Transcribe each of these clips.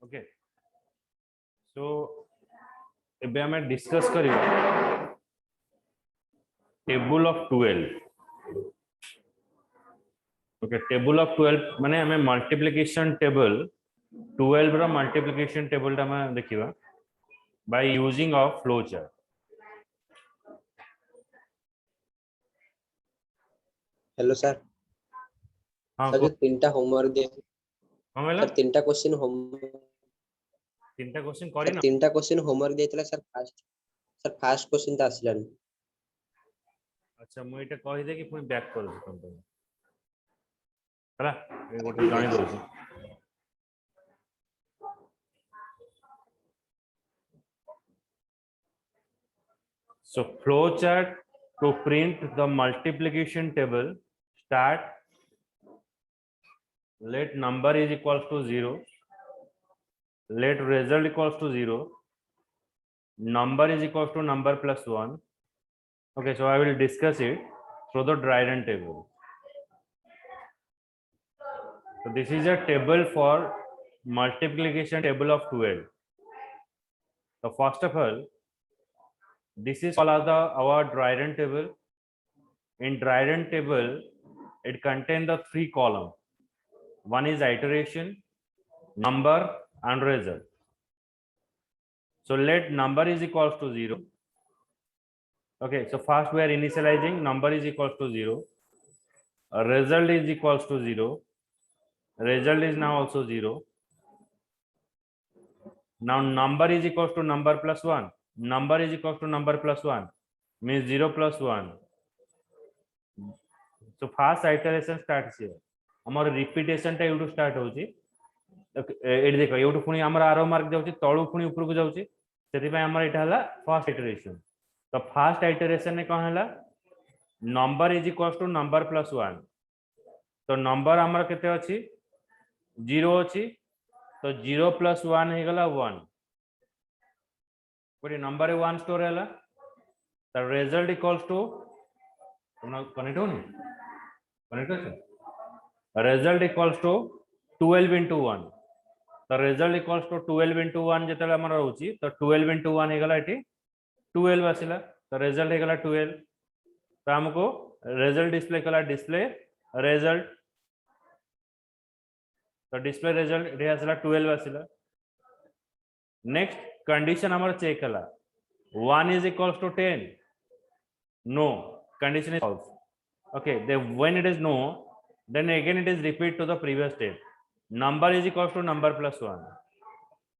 Okay so एबे हमें discuss करियो table of 12 okay table of 12 माने हमें मल्टीप्लिकेशन टेबल 12 रो मल्टीप्लिकेशन टेबल ता हमें देखिबा by using of flow chart hello sir. हां सर जो तीनटा होमवर्क दे कहला सर तीनटा क्वेश्चन होम तीनटा क्वेश्चन सर करिना तीनटा क्वेश्चन होमवर्क देतला सर फास्ट क्वेश्चन ता आसिलानी। अच्छा मु एटा कहि दे कि पुनी बैक कर दे तुम हला ए गोटे ठीक जानि है दउछि so flow chart to print the multiplication table start let number is equals to 0 let result equals to 0 number is equals to number plus 1 okay so I will discuss it through the Dryden table so this is a table for multiplication table of 12 so first of all this is called as the our Dryden table in Dryden table it contains the three columns one is iteration number and result so let number is equals to 0 okay so first we are initializing number is equals to 0 result is equals to 0 result is now also 0 now number is equals to number plus 1 number is equals to number plus 1 means 0 plus 1 so first iteration starts here हमर repetition टा एटू start होची eight देखो एटू पुनी हमर आरो mark जाउची तळू पुनी ऊपर को जाउची सेति पय हमर एटा हला फर्स्ट इटरेशन तो फर्स्ट इटरेशन ने कोन हला number is equals to number plus 1 तो नंबर हमर केते अछि 0 अछि तो 0 प्लस 1 हे गला 1 कोइ नंबर 1 स्टोर हला तो रिजल्ट इक्वल्स टू कनेक्ट होनी कनेक्ट अछि result equals to 12 into 1 the result equals to 12 into 1 जेतले हमर होची तो 12 into 1 हे गला एटी 12 आसिला तो result हे गला 12 तो हमको result डिस्प्ले कला डिस्प्ले result तो डिस्प्ले result एटी आसिला 12 आसिला नेक्स्ट कंडीशन हमर चेक कला 1 is equals to 10 no condition is false okay then when it is no then again it is repeat to the previous step number is equals to number plus 1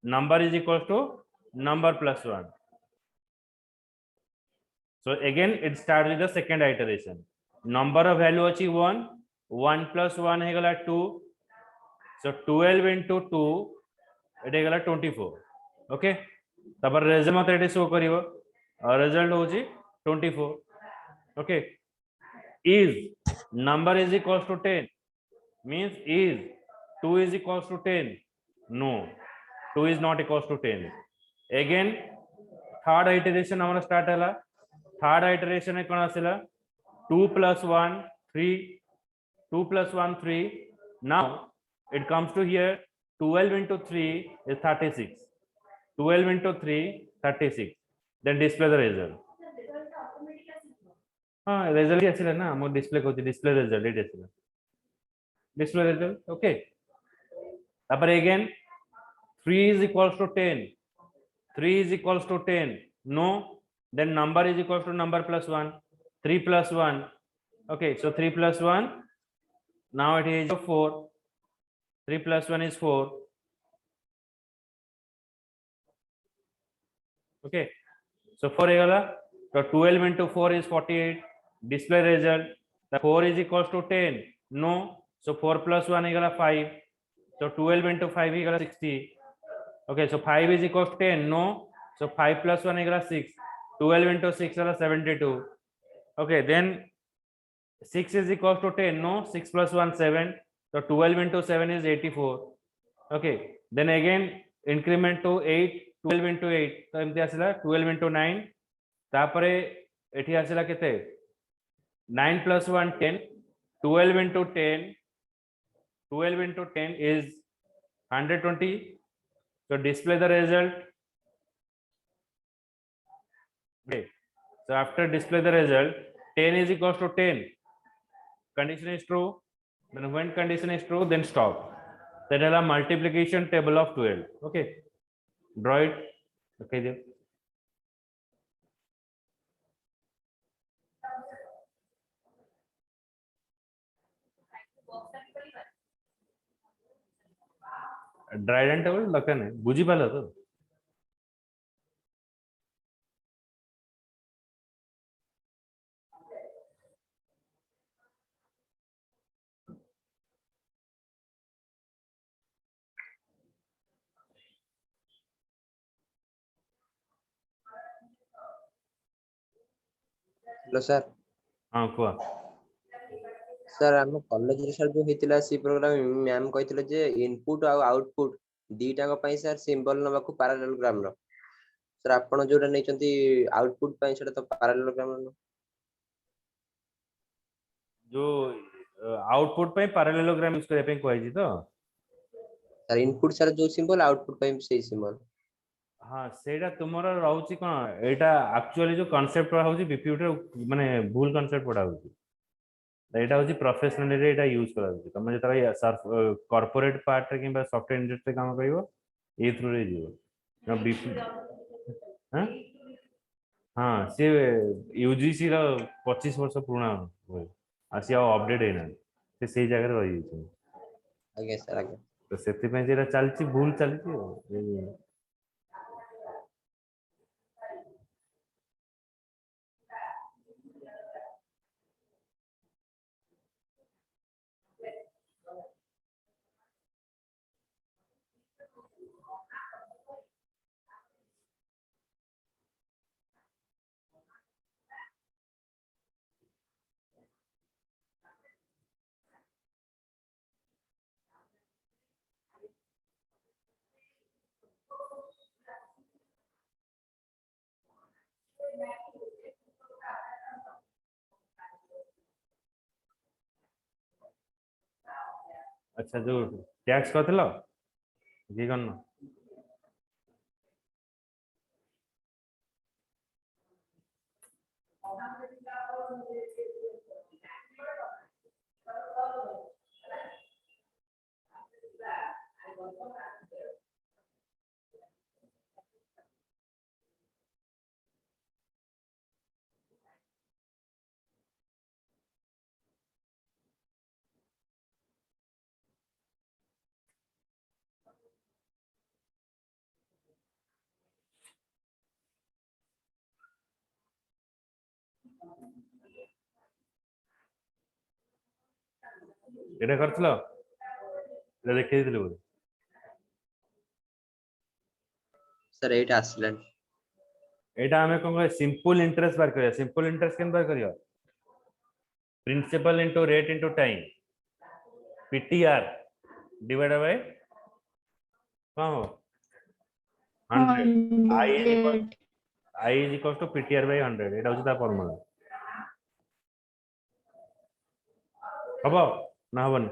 number is equals to number plus 1 so again it starts with the second iteration number of value achi 1 1 plus 1 he gala 2 so 12 into 2 it he gala 24 okay tabar result mate it show karibo result hoji 24 okay is number is equals to 10 means is 2 is equals to 10 no 2 is not equals to 10 again third iteration amara start hala third iteration e kon asila 2 plus 1 3 2 plus 1 3 now it comes to here 12 into 3 is 36 12 into 3 36 then display the result हाँ result ही आसिला ना हम display को display result इट आसिला display result okay तापर again 3 is equals to 10 3 is equals to 10 no then number is equals to number plus 1 3 plus 1 okay so 3 plus 1 now it is 4 3 plus 1 is 4 okay so 4 हे गला तो 12 into 4 is 48 display result the 4 is equals to 10 no so 4 plus 1 is 5 so 12 into 5 is 60 okay so 5 is equals to 10 no so 5 plus 1 is 6 12 into 6 is 72 okay then 6 is equals to 10 no 6 plus 1 7 so 12 into 7 is 84 okay then again increment to 8 12 into 8 तो एमती आसिला 12 into 9 तापरे एठी आसिला केते 9 plus 1 10 12 into 10 12 into 10 is 120 So display the result. Okay. So after display the result, 10 is equals to 10. Condition is true. Then when condition is true, then stop. That is a multiplication table of 12. Okay. Draw it. Okay. Then. Dry table Lakhan है बुझी पाला तो hello sir हाँ कुआ sir हम college रे sir जो हेतिला C program ma'am कहितले जे input और आउटपुट दीटा को पई सर सिंबल नबा को पैरेललोग्राम रो सर आपण जोटा नै चंती आउटपुट पई सेटा तो पैरेललोग्राम रो जो आउटपुट पे पैरेललोग्राम यूज करे पे कोई तो सर इनपुट सर जो सिंबल आउटपुट पई सेही सिंबल हाँ सेटा तुमरा रहउची कोन एटा एक्चुअली जो कांसेप्ट पढा होची बीपीयू रे माने भूल कांसेप्ट पढा होची एटा होची प्रोफेशनली रे एटा यूज करा होची तमे जेतरा सर कॉर्पोरेट पार्ट रे किबा सॉफ्टवेयर इंडस्ट्री काम करिवो ए थ्रू रे जीवो ना बीपी हां हाँ से यूजीसी रा 25 वर्ष पुराना होय आसी अपडेट हैना से सेही जगह रे रही छै आगे सर आगे तो सेति पे जेरा चलची भूल चलची अच्छा जो टैक्स करथिलो की करनो एटा करथिलो एटा देखै दिले बोल सर एटा आसलन एटा हमें कोन सिंपल इंटरेस्ट बार करिया सिंपल इंटरेस्ट केन बार करिया principal into rate into time PTR divided by हां हो 100 hundred I is equals to PTR by 100 এটা হচ্ছে তার ফর্মুলা হবো না হবনি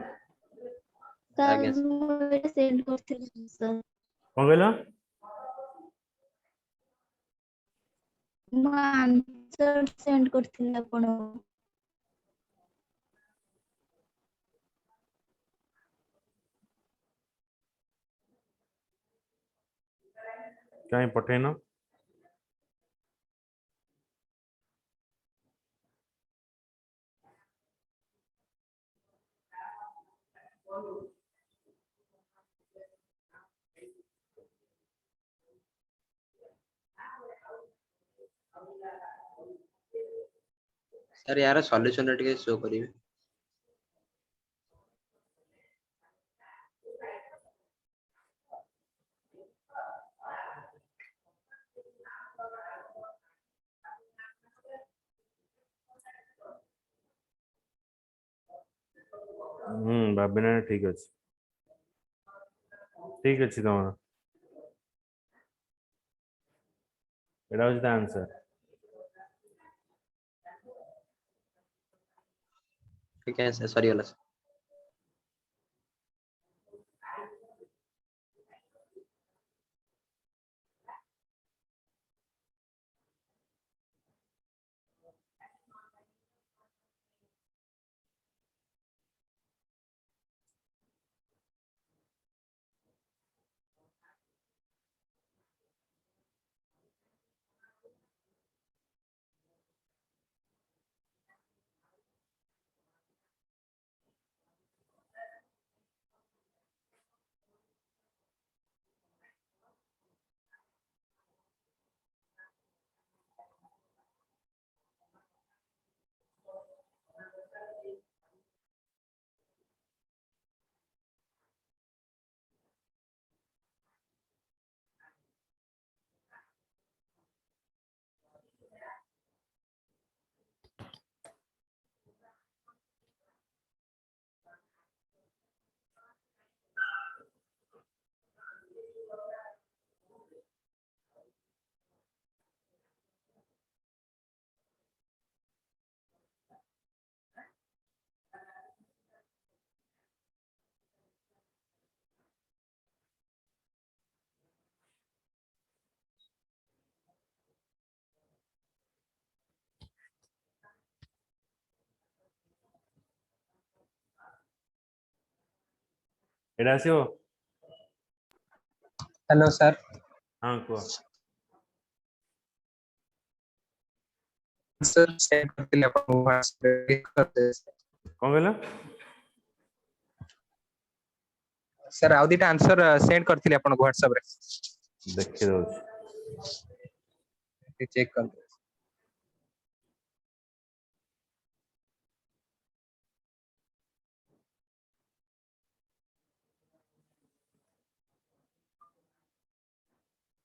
आगे सर सेंड करथिले सर কোন কইলো मु आंसर सेंड करथिले आपण କାଇଁ ପଠେଇନ सर यार सॉल्यूशन रे टिके शो करिवे ଭାବିନା ଠିକ ଅଛି ତମର ଏଟା ହଉଛି ତା ଆନ୍ସର ठीक है सर सॉरी वाला एटा आसीओ हेलो सर हां को सर सेंड करथिले आपन व्हाट्सएप रे करते कोन कहला सर आउ दिटा आंसर सेंड करथिले आपन व्हाट्सएप रे देखि दो चेक कर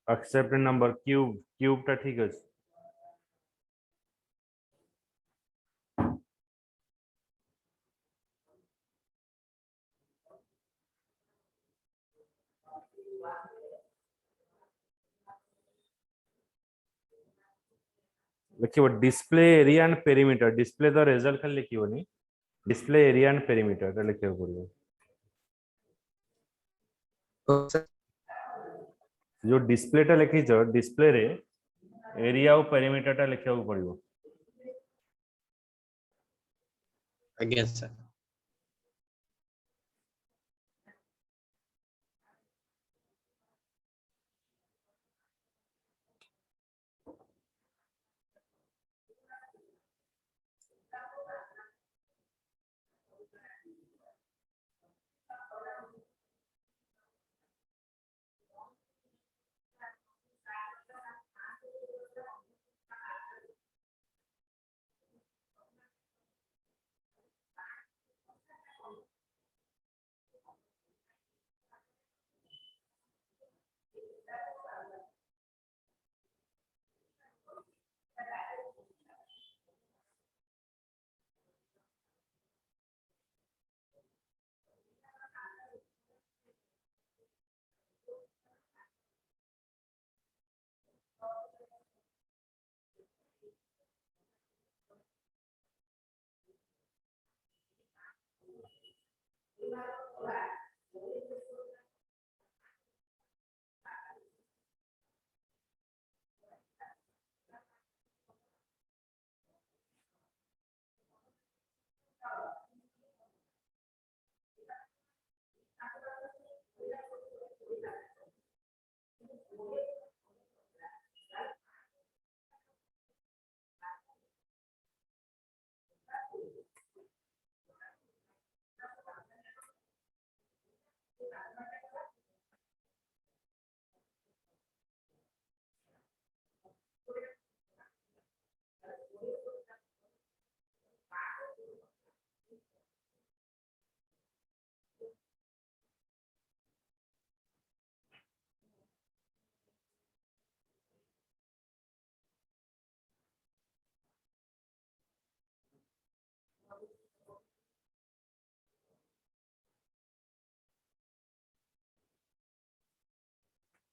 एक्सेप्ट नंबर क्यूब टा ठीक अछि लिखिबो display area and perimeter display the result खाली लिखिबोनी डिस्प्ले एरिया एंड पेरीमीटर ता लिखिबो पड़िबो तो सर जो डिस्प्ले टा लिखि छ डिस्प्ले रे एरिया और पेरीमीटर टा लिखिबो पड़िबो आज्ञा सर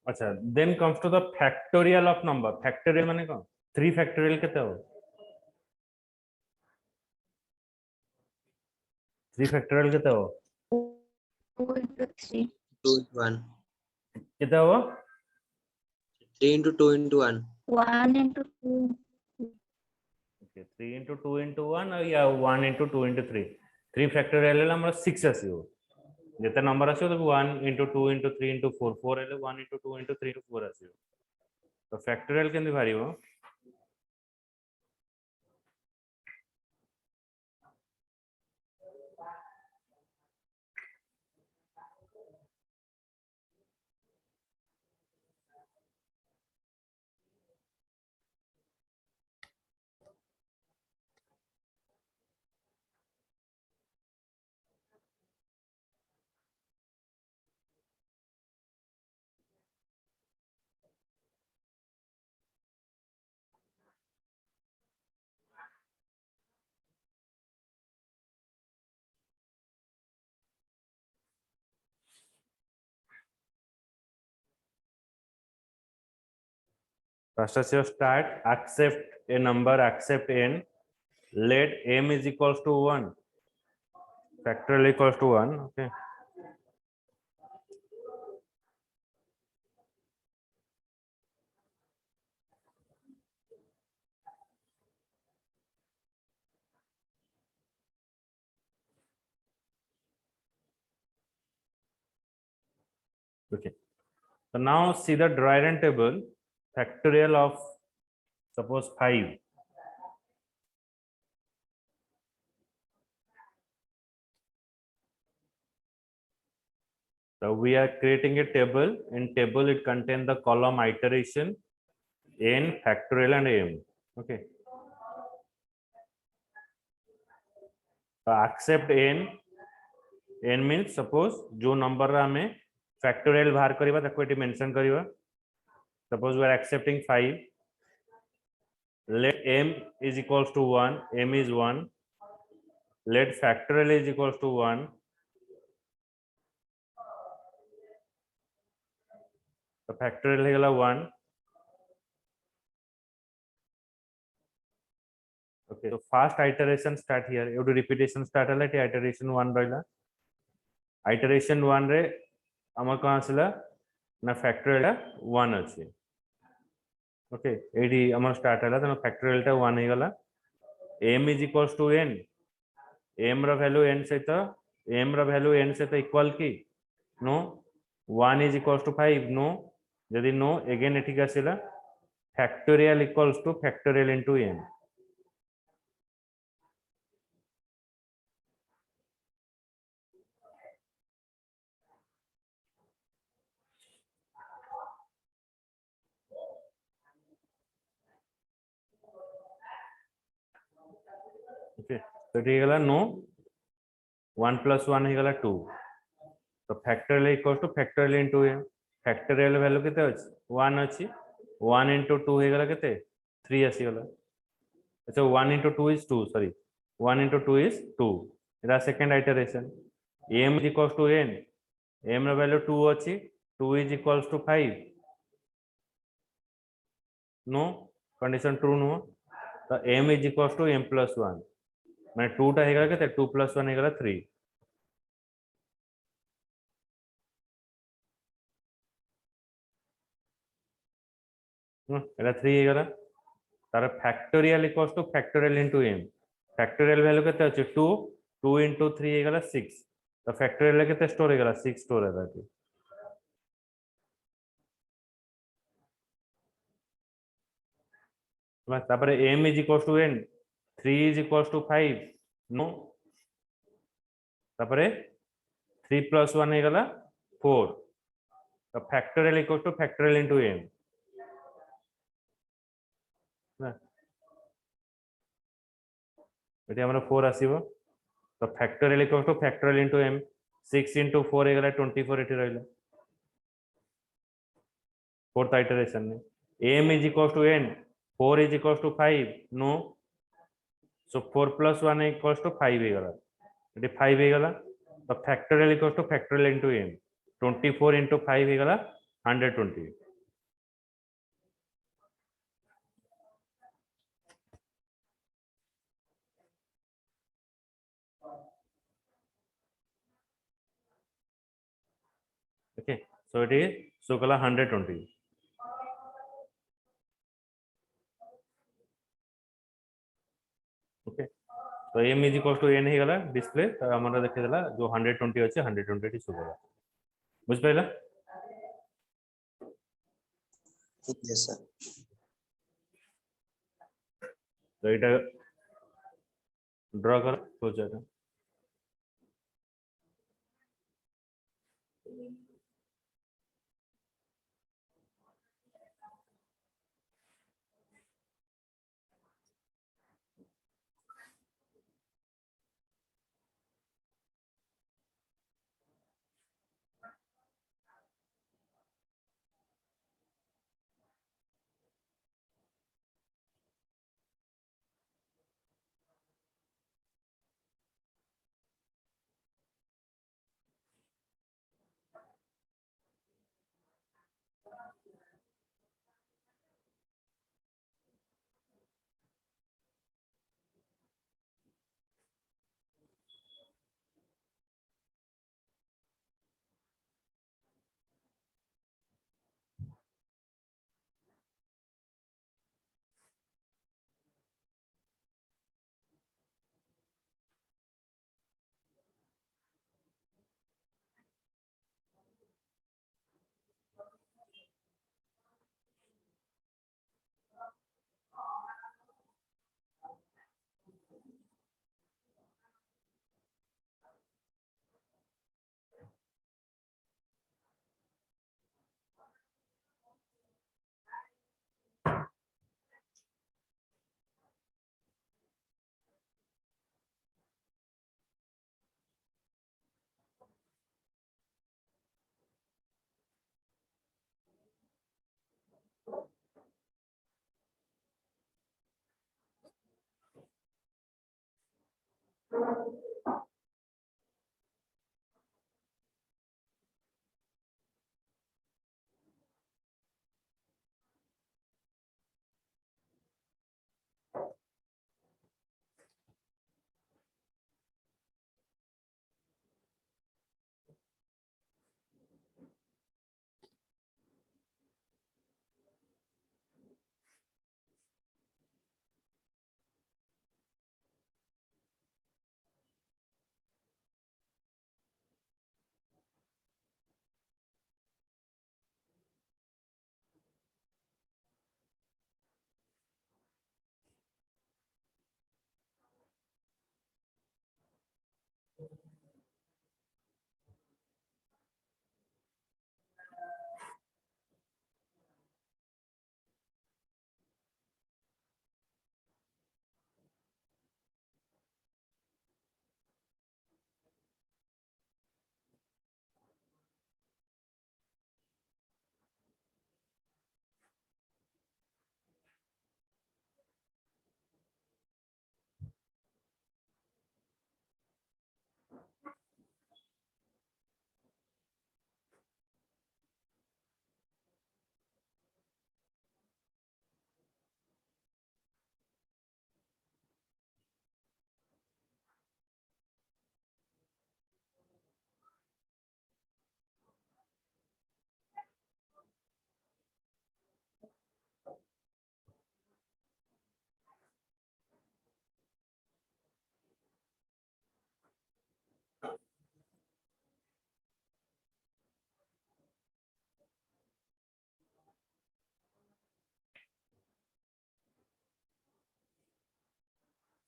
अच्छा then comes to the factorial of number factorial माने कोन 3 फैक्टोरियल केते हो 3 फैक्टोरियल केते हो 2 into 3 2 into 1 केते हो 3 into 2 into 1 1 into 2 okay 3 into 2 into 1 और या 1 into 2 into 3 3 फैक्टोरियल ले हमरा 6 आसीओ जेते नंबर आसीओ तो 1 into 2 into 3 into 4 4 ले 1 into 2 into 3 into 4 आसीओ तो factorial केंदी भारिबो First as your start, accept a number, accept n. Let m is equals to 1. Factorial equals to 1. Okay. Okay. So now see the dry run table, factorial of suppose 5. So we are creating a table. In table, it contains the column iteration, n, factorial and m. Okay. So accept n. n means suppose जो number रा हमें factorial बाहर करिबा ताको eighty mention करिबा. Suppose we are accepting 5. Let m is equals to 1. m is 1. Let factorial is equals to 1. The factorial है 1. Okay, so fast iteration start here. You do repetition start है T iteration 1 रहला. Iteration 1 रे हमर कहाँ आसला ना factorial 1 अच्छी. Okay, AD हमर start है तो factorial टा 1 है गला. m is equals to n. m रा value n से तो m रा value n से तो equal की. No. 1 is equals to 5. No. यदि no again एठी का सिला factorial equals to factorial into n. Okay, so ये गला no 1 plus 1 है गला 2. तो factorial equals to factorial into n. Factorial value कितने अच्छी 1 अच्छी 1 into 2 है गला कितने 3 अच्छी गला. अच्छा 1 into 2 is 2. Sorry, 1 into 2 is 2. इधर second iteration. m is equals to n. m रा value 2 अच्छी 2 is equals to 5. No condition true no. तो m is equals to m plus 1. मैं 2 टा है गला कितने 2 plus 1 है गला 3. এটা 3 ହେଇଗଲା ତାର factorial equals to factorial into m. factorial value କେତେ ଅଛି 2 2 into 3 ହେଇଗଲା 6. ତ factorial ରେ କେତେ store ହେଇଗଲା 6 store ହେଲା ଏଠି. ତାପରେ m is equals to n 3 is equals to 5 no. ତାପରେ 3 plus 1 ହେଇଗଲା 4. ତ factorial equals to factorial into m. ଏଠି ଆମର 4 ଆସିବ तो factorial equals to factorial into m. 6 into 4 ହେଇଗଲା 24 ଏଠି ରହିଲା. fourth iteration में m is equals to n 4 is equals to 5 no. so 4 plus 1 equals to 5 ହେଇଗଲା ଏଠି 5 ହେଇଗଲା तो factorial equals to factorial into m. 24 into 5 ହେଇଗଲା 120. Okay, so it is so kala 120. Okay, so m is equals to n ହେଇଗଲା display तो हमरा देखे देला जो 120 ଅଛି 120 टी सुगला बुझ पाइला. yes sir. तो एटा ड्रा कर हो जाएगा.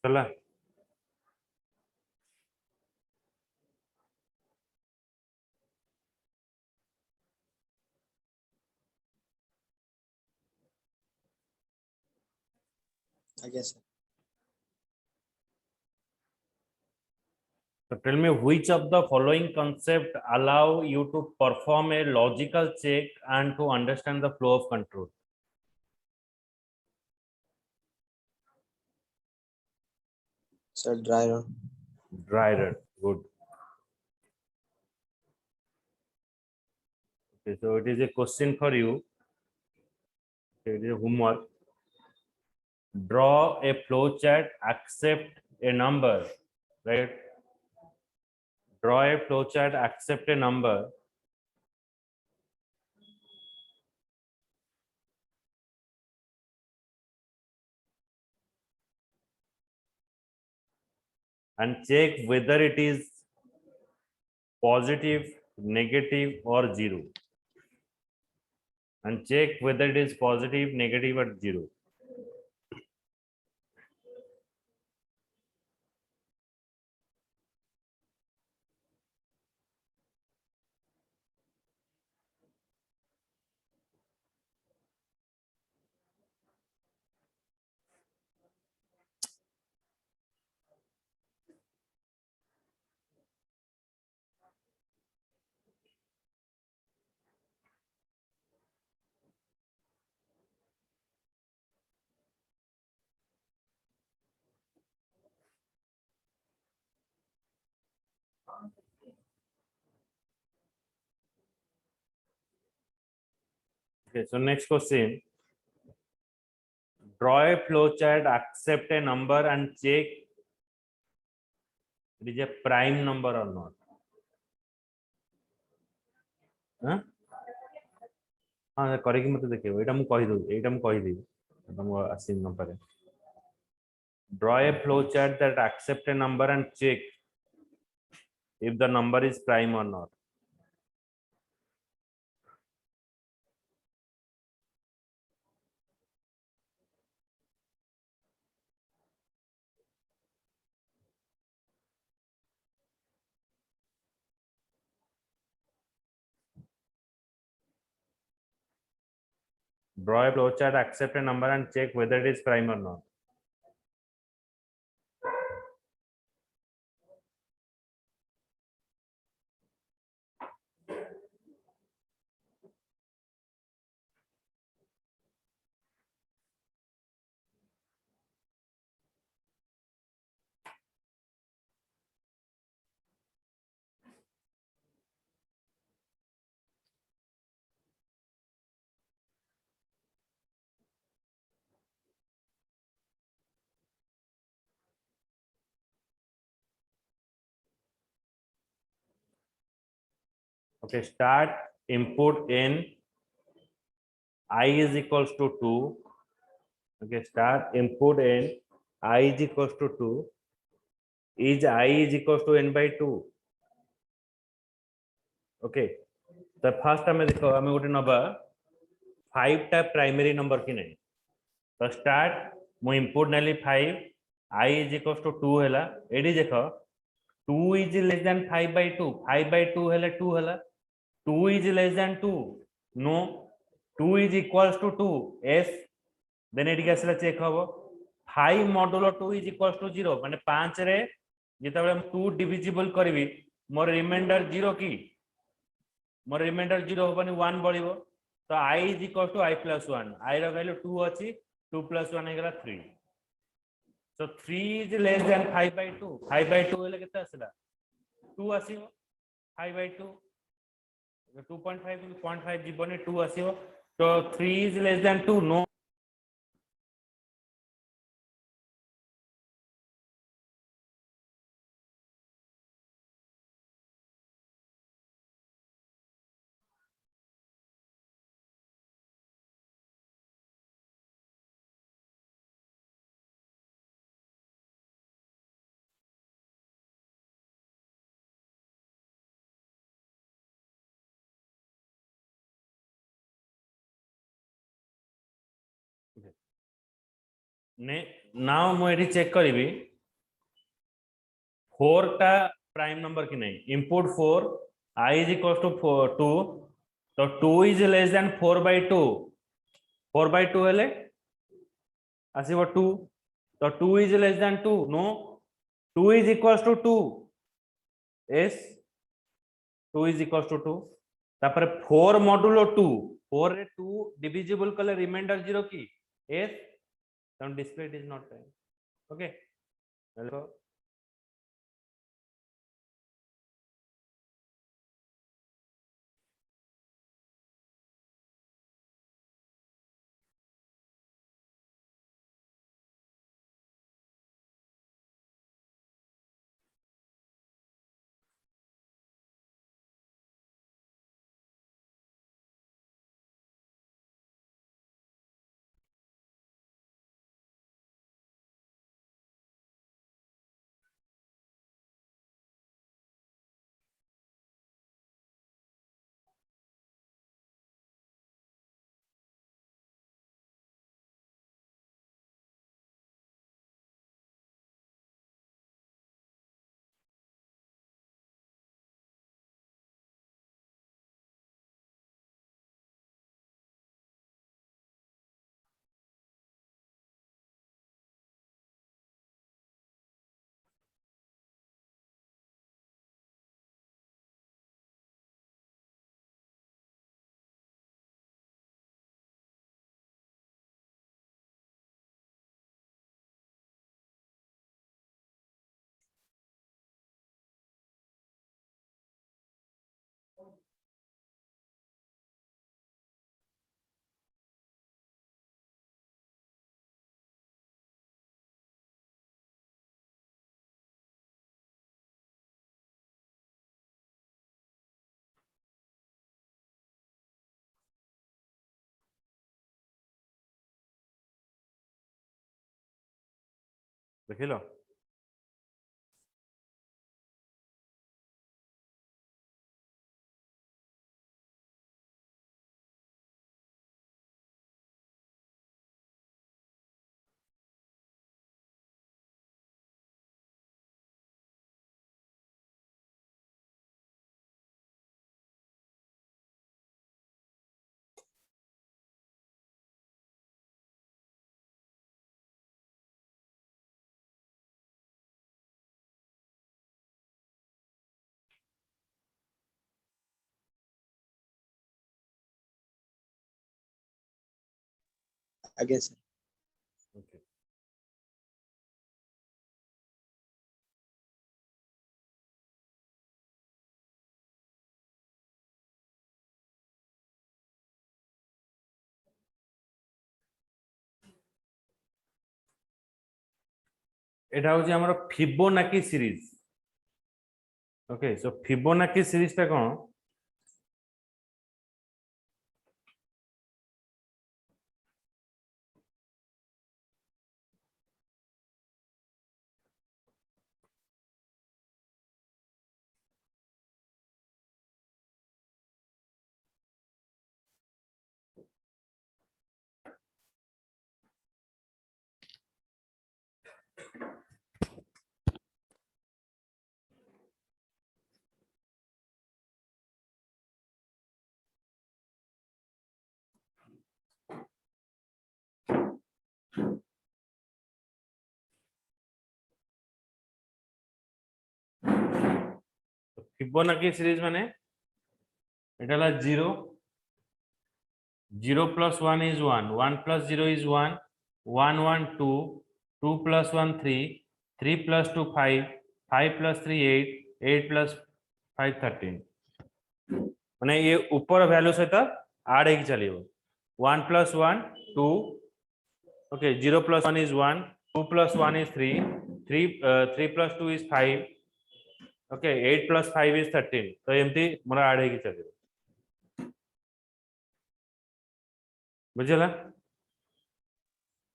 चला आज्ञा sir. So tell me which of the following concept allow you to perform a logical check and to understand the flow of control. Sir, dry run. Dry run. Good. Okay, so it is a question for you. It is a homework. Draw a flow chart, accept a number, right? Draw a flow chart, accept a number, and check whether it is positive, negative, or zero. And check whether it is positive, negative, or zero. Okay, so next question. Draw a flowchart, accept a number, and check it is a prime number or not. हाँ हाँ करेगी मत देखिए एटा मु कहि दउ एटा मु कहि देबी एटा मु असीन नंबर है. Draw a flowchart that accept a number and check if the number is prime or not. Draw a flowchart, accept a number, and check whether it is prime or not. Okay, start input n I is equals to 2. Okay, start input n I is equals to 2. Is I is equals to n by 2. Okay, the first time देखो हमें गोटे नबा 5 टा primary number कि नहीं तो start मु input Nelly 5 I is equals to 2 हैला एडी देखो 2 is less than 5 by 2 5 by 2 हैला 2 हैला 2 is less than 2 no 2 is equals to 2 yes then AD कैसे चेक हबो 5 मॉडुलो 2 is equals to 0 माने 5 रे जेतेबेले हम 2 डिविजिबल करबी मोर रिमाइंडर 0 की मोर रिमाइंडर 0 होबनी 1 बळिबो तो I is equals to I plus 1 I row value 2 अछि 2 plus 1 हेगला 3 so 3 is less than 5 by 2 5 by 2 हेले केते आसला 2 आसीबो 5 by 2 2.5 0.5 जीवने 2 आसीबो तो 3 is less than 2 no ने नाउ मु एडी चेक करबी 4 टा प्राइम नंबर कि नहीं input 4 I is equals to 2 तो 2 is less than 4 by 2 4 by 2 हेले आसीबो 2 तो 2 is less than 2 no 2 is equals to 2 yes 2 is equals to 2 तापर 4 मॉडुलो 2 4 रे 2 डिविजिबल कले रिमाइंडर 0 की yes then display it is not time okay hello देखिलो आगे sir okay এটা হচ্ছে আমার Fibonacci series okay so Fibonacci series टा कौन फिबोनाची सीरीज माने এটা হলো 0 0 plus 1 is 1 1 plus 0 is 1 1 1 2 2 plus 1 3 3 plus 2 5 5 plus 3 8 8 plus 5 13 माने ये ऊपर वैल्यू सहित ऐड हेक चलियो 1 plus 1 2 okay 0 plus 1 is 1 2 plus 1 is 3 3 plus 2 is 5 okay 8 plus 5 is 13 तो एमती मोर ऐड हेक चलियो बुझला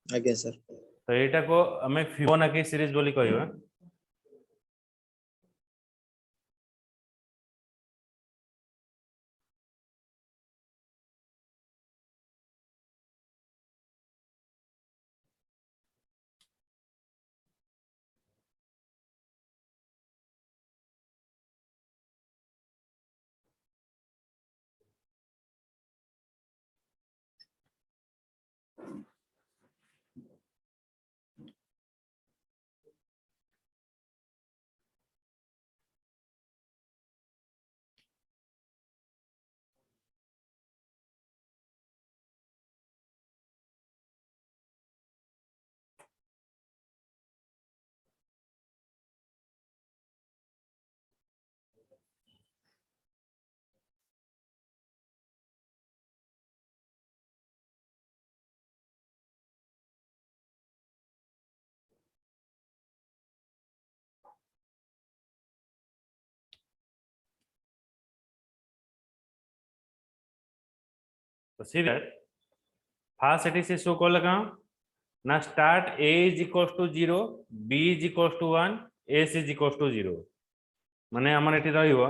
आज्ञा सर तो एटा को हमें फिबोनाची सीरीज बोली कहबा तो see that first it is show कर लगा ना start a is equals to 0 b is equals to 1 s is equals to 0 माने हमर एटी रहइबो